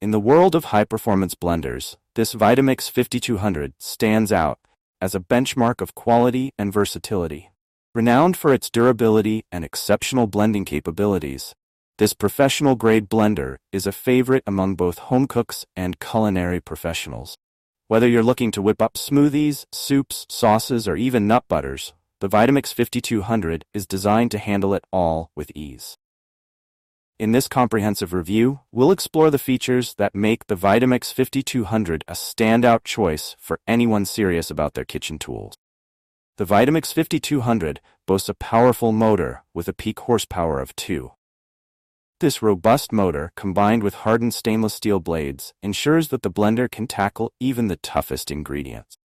In the world of high-performance blenders, this Vitamix 5200 stands out as a benchmark of quality and versatility. Renowned for its durability and exceptional blending capabilities, this professional-grade blender is a favorite among both home cooks and culinary professionals. Whether you're looking to whip up smoothies, soups, sauces, or even nut butters, the Vitamix 5200 is designed to handle it all with ease. In this comprehensive review, we'll explore the features that make the Vitamix 5200 a standout choice for anyone serious about their kitchen tools. The Vitamix 5200 boasts a powerful motor with a peak horsepower of 2. This robust motor, combined with hardened stainless steel blades, ensures that the blender can tackle even the toughest ingredients.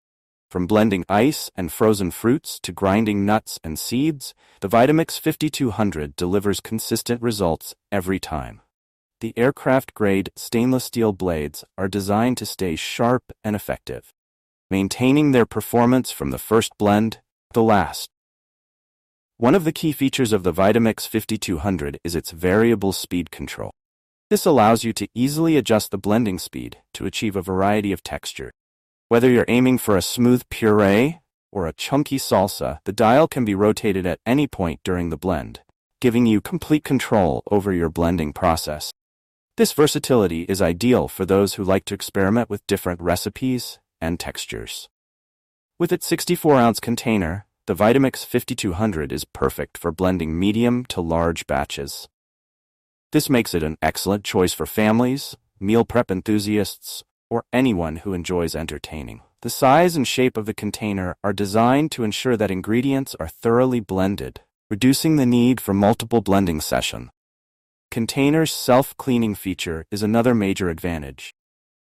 From blending ice and frozen fruits to grinding nuts and seeds, the Vitamix 5200 delivers consistent results every time. The aircraft-grade stainless steel blades are designed to stay sharp and effective, maintaining their performance from the first blend to the last. One of the key features of the Vitamix 5200 is its variable speed control. This allows you to easily adjust the blending speed to achieve a variety of textures. Whether you're aiming for a smooth puree or a chunky salsa, the dial can be rotated at any point during the blend, giving you complete control over your blending process. This versatility is ideal for those who like to experiment with different recipes and textures. With its 64-ounce container, the Vitamix 5200 is perfect for blending medium to large batches. This makes it an excellent choice for families, meal prep enthusiasts, or anyone who enjoys entertaining. The size and shape of the container are designed to ensure that ingredients are thoroughly blended, reducing the need for multiple blending sessions. Container's self-cleaning feature is another major advantage.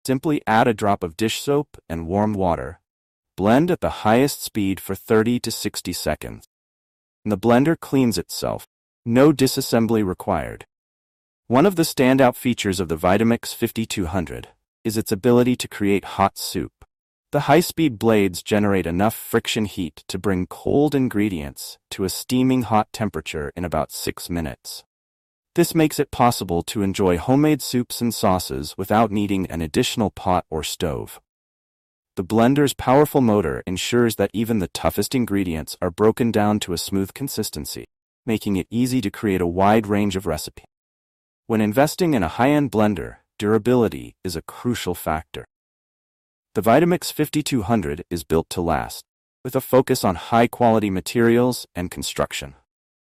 Simply add a drop of dish soap and warm water. Blend at the highest speed for 30 to 60 seconds. And the blender cleans itself. No disassembly required. One of the standout features of the Vitamix 5200 is its ability to create hot soup. The high-speed blades generate enough friction heat to bring cold ingredients to a steaming hot temperature in about 6 minutes. This makes it possible to enjoy homemade soups and sauces without needing an additional pot or stove. The blender's powerful motor ensures that even the toughest ingredients are broken down to a smooth consistency, making it easy to create a wide range of recipes. When investing in a high-end blender, durability is a crucial factor. The Vitamix 5200 is built to last, with a focus on high-quality materials and construction.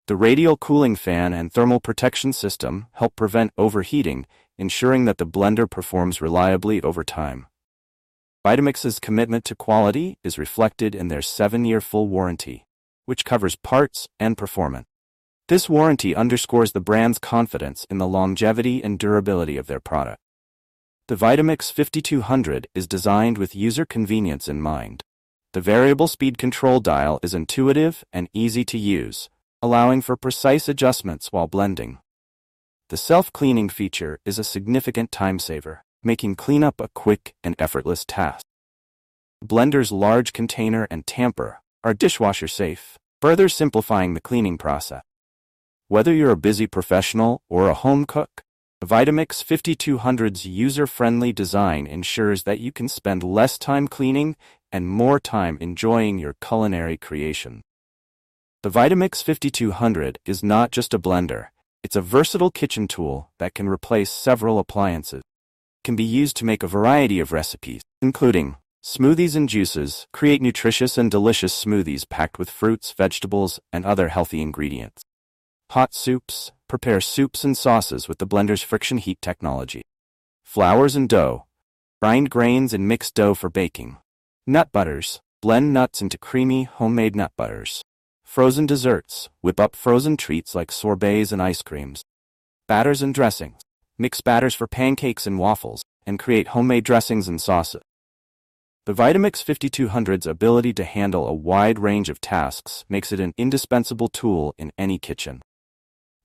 The radial cooling fan and thermal protection system help prevent overheating, ensuring that the blender performs reliably over time. Vitamix's commitment to quality is reflected in their 7-year full warranty, which covers parts and performance. This warranty underscores the brand's confidence in the longevity and durability of their product. The Vitamix 5200 is designed with user convenience in mind. The variable speed control dial is intuitive and easy to use, allowing for precise adjustments while blending. The self-cleaning feature is a significant time saver, making cleanup a quick and effortless task. The blender's large container and tamper are dishwasher safe, further simplifying the cleaning process. Whether you're a busy professional or a home cook, the Vitamix 5200's user-friendly design ensures that you can spend less time cleaning and more time enjoying your culinary creation. The Vitamix 5200 is not just a blender, it's a versatile kitchen tool that can replace several appliances. It can be used to make a variety of recipes, including smoothies and juices. Create nutritious and delicious smoothies packed with fruits, vegetables, and other healthy ingredients. Hot soups. Prepare soups and sauces with the blender's friction heat technology. Flours and dough. Grind grains and mix dough for baking. Nut butters. Blend nuts into creamy, homemade nut butters. Frozen desserts. Whip up frozen treats like sorbets and ice creams. Batters and dressings. Mix batters for pancakes and waffles, and create homemade dressings and sauces. The Vitamix 5200's ability to handle a wide range of tasks makes it an indispensable tool in any kitchen.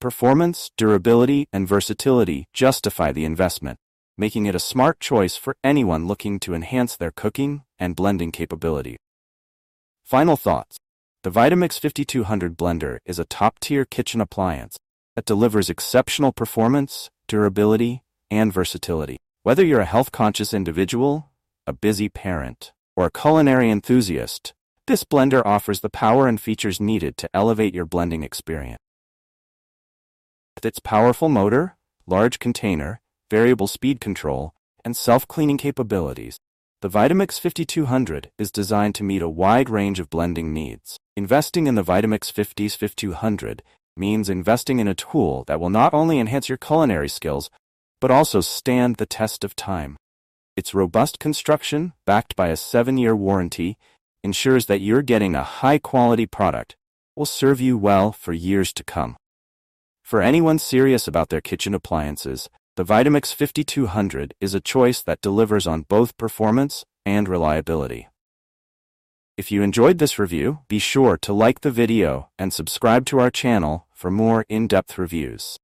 Performance, durability, and versatility justify the investment, making it a smart choice for anyone looking to enhance their cooking and blending capability. Final thoughts. The Vitamix 5200 blender is a top-tier kitchen appliance that delivers exceptional performance, durability, and versatility. Whether you're a health-conscious individual, a busy parent, or a culinary enthusiast, this blender offers the power and features needed to elevate your blending experience. With its powerful motor, large container, variable speed control, and self-cleaning capabilities, the Vitamix 5200 is designed to meet a wide range of blending needs. Investing in the Vitamix 5200 means investing in a tool that will not only enhance your culinary skills, but also stand the test of time. Its robust construction, backed by a 7-year warranty, ensures that you're getting a high-quality product that will serve you well for years to come. For anyone serious about their kitchen appliances, the Vitamix 5200 is a choice that delivers on both performance and reliability. If you enjoyed this review, be sure to like the video and subscribe to our channel for more in-depth reviews.